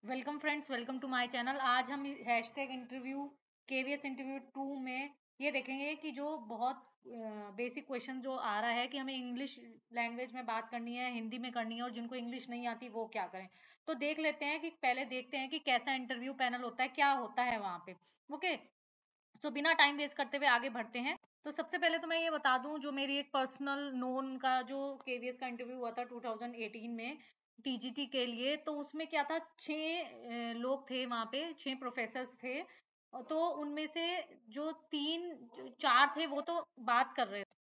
Welcome friends, welcome to my channel. आज हम hashtag interview KVS interview 2 में ये देखेंगे कि जो बहुत बेसिक क्वेश्चन जो आ रहा है कि हमें इंग्लिश लैंग्वेज में बात करनी है, हिंदी में करनी है, और जिनको इंग्लिश नहीं आती वो क्या करें। तो देख लेते हैं कि पहले देखते हैं कि कैसा इंटरव्यू पैनल होता है, क्या होता है वहां पे। ओके, तो बिना टाइम वेस्ट करते हुए आगे बढ़ते हैं। तो सबसे पहले तो मैं ये बता दूं, जो मेरी एक पर्सनल नोन का जो केवीएस का इंटरव्यू हुआ था 2018 में टीजीटी के लिए, तो उसमें क्या था, 6 लोग थे वहां पे, 6 प्रोफेसर्स थे। तो उनमें से जो 4 थे वो तो बात कर रहे थे।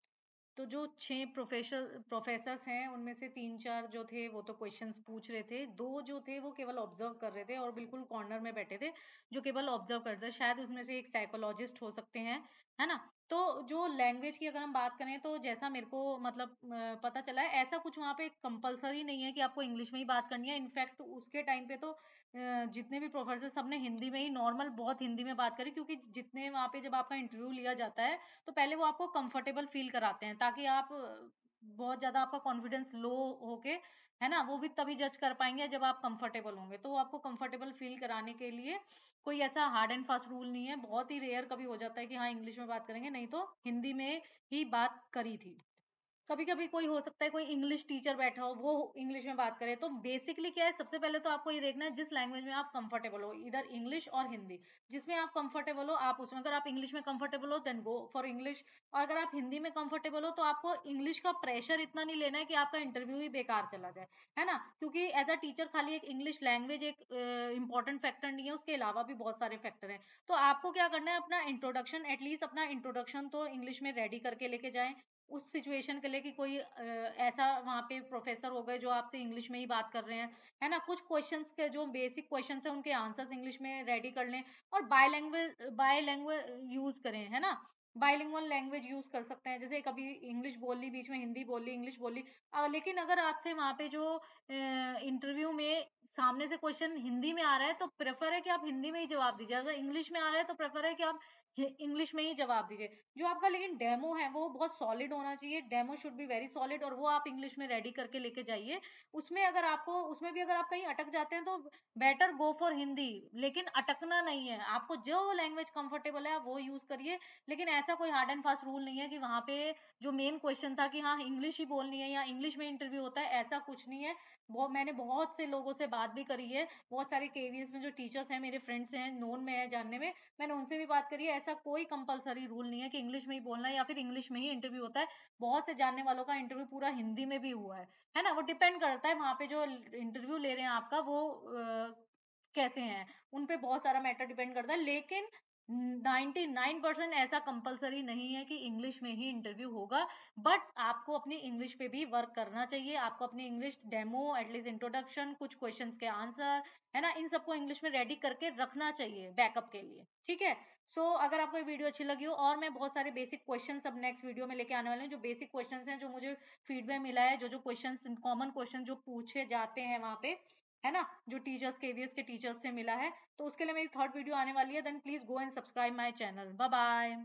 तो जो 6 प्रोफेसर्स हैं उनमें से 3-4 जो थे वो तो क्वेश्चंस पूछ रहे थे, 2 जो थे वो केवल ऑब्जर्व कर रहे थे और बिल्कुल कॉर्नर में बैठे थे जो केवल ऑब्जर्व कर रहे थे। शायद उसमें से एक साइकोलॉजिस्ट हो सकते हैं, है ना। तो जो लैंग्वेज की अगर हम बात करें तो जैसा मेरे को मतलब पता चला है, ऐसा कुछ वहाँ पे कंपलसरी नहीं है कि आपको इंग्लिश में ही बात करनी है। इनफैक्ट उसके टाइम पे तो जितने भी प्रोफेसर सबने हिंदी में ही नॉर्मल बहुत हिंदी में बात करी, क्योंकि जितने वहाँ पे जब आपका इंटरव्यू लिया जाता है तो पहले वो आपको कंफर्टेबल फील कराते हैं, ताकि आप बहुत ज्यादा आपका कॉन्फिडेंस लो होके, है ना, वो भी तभी जज कर पाएंगे जब आप कंफर्टेबल होंगे। तो वो आपको कंफर्टेबल फील कराने के लिए कोई ऐसा हार्ड एंड फास्ट रूल नहीं है। बहुत ही रेयर कभी हो जाता है कि हाँ इंग्लिश में बात करेंगे, नहीं तो हिंदी में ही बात करी थी। कभी कभी कोई हो सकता है, कोई इंग्लिश टीचर बैठा हो वो इंग्लिश में बात करे। तो बेसिकली क्या है, सबसे पहले तो आपको ये देखना है जिस लैंग्वेज में आप कंफर्टेबल हो, इधर इंग्लिश और हिंदी, जिसमें आप कंफर्टेबल हो आप उसमें। अगर आप इंग्लिश में कंफर्टेबल हो देन गो फॉर इंग्लिश, और अगर आप हिंदी में कंफर्टेबल हो तो आपको इंग्लिश का प्रेशर इतना नहीं लेना है कि आपका इंटरव्यू ही बेकार चला जाए, है ना। क्योंकि एज अ टीचर खाली एक इंग्लिश लैंग्वेज एक इंपॉर्टेंट फैक्टर नहीं है, उसके अलावा भी बहुत सारे फैक्टर हैं। तो आपको क्या करना है, अपना इंट्रोडक्शन, एटलीस्ट अपना इंट्रोडक्शन तो इंग्लिश में रेडी करके लेके जाएं उस सिचुएशन के लिए कि कोई ऐसा वहां पे प्रोफेसर हो गए जो आपसे इंग्लिश में ही बात कर रहे हैं, है ना। कुछ क्वेश्चंस के जो बेसिक क्वेश्चंस हैं उनके आंसर्स इंग्लिश में रेडी कर लें, और बायलैंग्वेज यूज करें, है ना। बाइलिंगुअल लैंग्वेज यूज कर सकते हैं, जैसे कभी इंग्लिश बोल ली, बीच में हिंदी बोल ली, इंग्लिश बोल ली। लेकिन अगर आपसे वहां पे जो इंटरव्यू में सामने से क्वेश्चन हिंदी में आ रहा है तो प्रेफर है कि आप हिंदी में ही जवाब दीजिए। अगर इंग्लिश में आ रहा है तो प्रेफर है कि आप इंग्लिश में ही जवाब दीजिए। जो आपका लेकिन डेमो है वो बहुत सॉलिड होना चाहिए, demo should be very solid, और वो आप इंग्लिश में रेडी करके लेके जाइए। उसमें अगर आपको, उसमें भी अगर आप कहीं अटक जाते हैं तो बेटर गो फॉर हिंदी, लेकिन अटकना नहीं है। आपको जो लैंग्वेज कंफर्टेबल है आप वो यूज करिए, लेकिन ऐसा कोई हार्ड एंड फास्ट रूल नहीं है कि वहां पे जो मेन क्वेश्चन था कि हाँ इंग्लिश ही बोलनी है या इंग्लिश में इंटरव्यू होता है, ऐसा कुछ नहीं है। मैंने बहुत से लोगों से बात भी करी है, बहुत सारे केवीएस में जो टीचर्स हैं, मेरे फ्रेंड्स हैं, नोन में है जानने में, मैंने उनसे भी बात करी है। ऐसा कोई कंपलसरी रूल नहीं है कि इंग्लिश में ही बोलना है या फिर इंग्लिश में ही इंटरव्यू होता है। बहुत से जानने वालों का इंटरव्यू पूरा हिंदी में भी हुआ है ना। वो डिपेंड करता है वहां पे जो इंटरव्यू ले रहे हैं आपका वो कैसे हैं, उन पे बहुत सारा मैटर डिपेंड करता है। लेकिन 99% ऐसा कंपलसरी नहीं है कि इंग्लिश में ही इंटरव्यू होगा। बट आपको अपनी इंग्लिश पे भी वर्क करना चाहिए। आपको अपनी इंग्लिश डेमो, एटलीस्ट इंट्रोडक्शन, कुछ क्वेश्चंस के आंसर, है ना, इन सबको इंग्लिश में रेडी करके रखना चाहिए बैकअप के लिए, ठीक है। अगर आपको ये वीडियो अच्छी लगी हो, और मैं बहुत सारे बेसिक क्वेश्चन अब नेक्स्ट वीडियो में लेके आने वाले हैं, जो बेसिक क्वेश्चन हैं जो मुझे फीडबैक मिला है, जो जो क्वेश्चन, कॉमन क्वेश्चन जो पूछे जाते हैं वहां पे, है ना, जो टीचर्स, केवीएस के टीचर्स से मिला है, तो उसके लिए मेरी थर्ड वीडियो आने वाली है। Then please go and subscribe my channel. Bye bye.